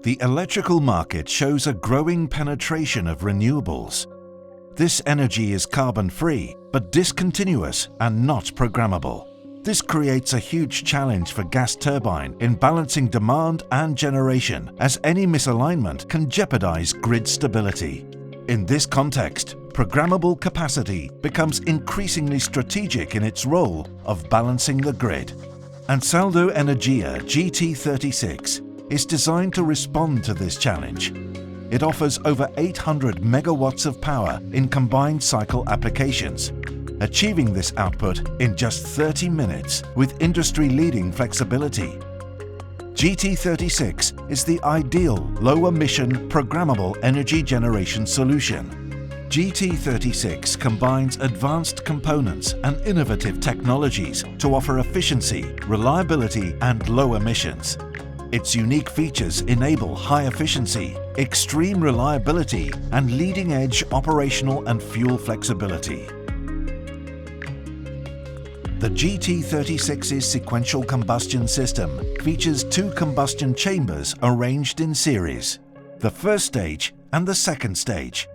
The electrical market shows a growing penetration of renewables. This energy is carbon-free, but discontinuous and not programmable. This creates a huge challenge for gas turbine in balancing demand and generation, as any misalignment can jeopardize grid stability. In this context, programmable capacity becomes increasingly strategic in its role of balancing the grid. Ansaldo Energia GT36 is designed to respond to this challenge. It offers over 800 megawatts of power in combined cycle applications, achieving this output in just 30 minutes with industry-leading flexibility. GT36 is the ideal low-emission programmable energy generation solution. GT36 combines advanced components and innovative technologies to offer efficiency, reliability and low emissions. Its unique features enable high efficiency, extreme reliability and leading-edge operational and fuel flexibility. The GT36's sequential combustion system features 2 combustion chambers arranged in series, the first stage and the second stage.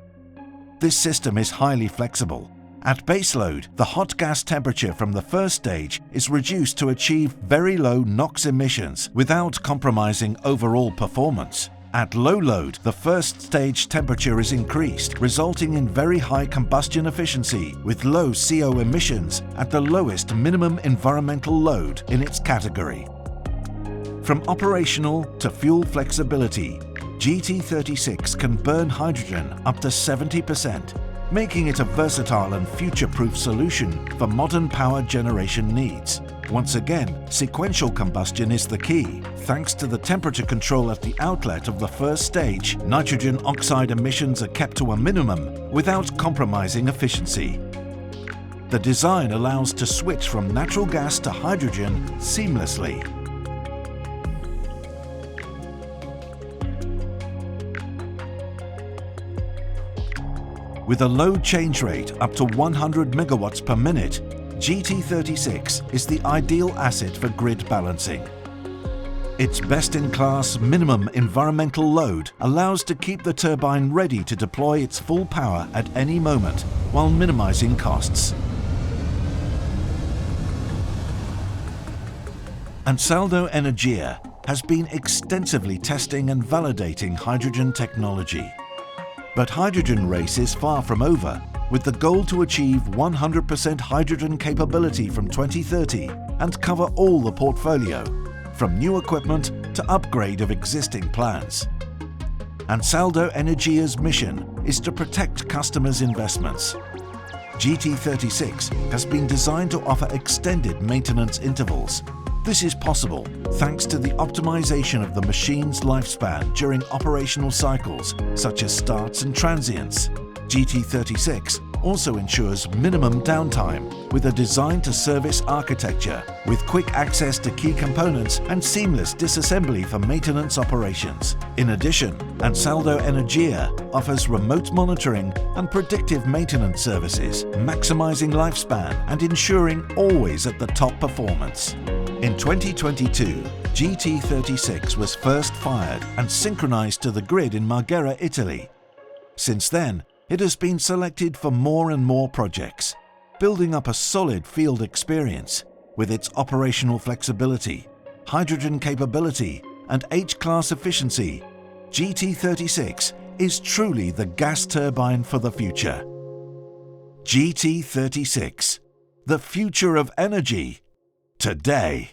This system is highly flexible. At base load, the hot gas temperature from the first stage is reduced to achieve very low NOx emissions without compromising overall performance. At low load, the first stage temperature is increased, resulting in very high combustion efficiency with low CO emissions at the lowest minimum environmental load in its category. From operational to fuel flexibility, GT36 can burn hydrogen up to 70%, making it a versatile and future-proof solution for modern power generation needs. Once again, sequential combustion is the key. Thanks to the temperature control at the outlet of the first stage, nitrogen oxide emissions are kept to a minimum without compromising efficiency. The design allows to switch from natural gas to hydrogen seamlessly. With a load change rate up to 100 megawatts per minute, GT36 is the ideal asset for grid balancing. Its best-in-class minimum environmental load allows to keep the turbine ready to deploy its full power at any moment while minimizing costs. Ansaldo Energia has been extensively testing and validating hydrogen technology. But hydrogen race is far from over, with the goal to achieve 100% hydrogen capability from 2030 and cover all the portfolio, from new equipment to upgrade of existing plants. Ansaldo Energia's mission is to protect customers' investments. GT36 has been designed to offer extended maintenance intervals. This is possible thanks to the optimization of the machine's lifespan during operational cycles, such as starts and transients. GT36 also ensures minimum downtime with a design-to-service architecture with quick access to key components and seamless disassembly for maintenance operations. In addition, Ansaldo Energia offers remote monitoring and predictive maintenance services, maximizing lifespan and ensuring always at the top performance. In 2022, GT36 was first fired and synchronized to the grid in Marghera, Italy. Since then, it has been selected for more and more projects, building up a solid field experience. With its operational flexibility, hydrogen capability, and H-class efficiency, GT36 is truly the gas turbine for the future. GT36, the future of energy, today.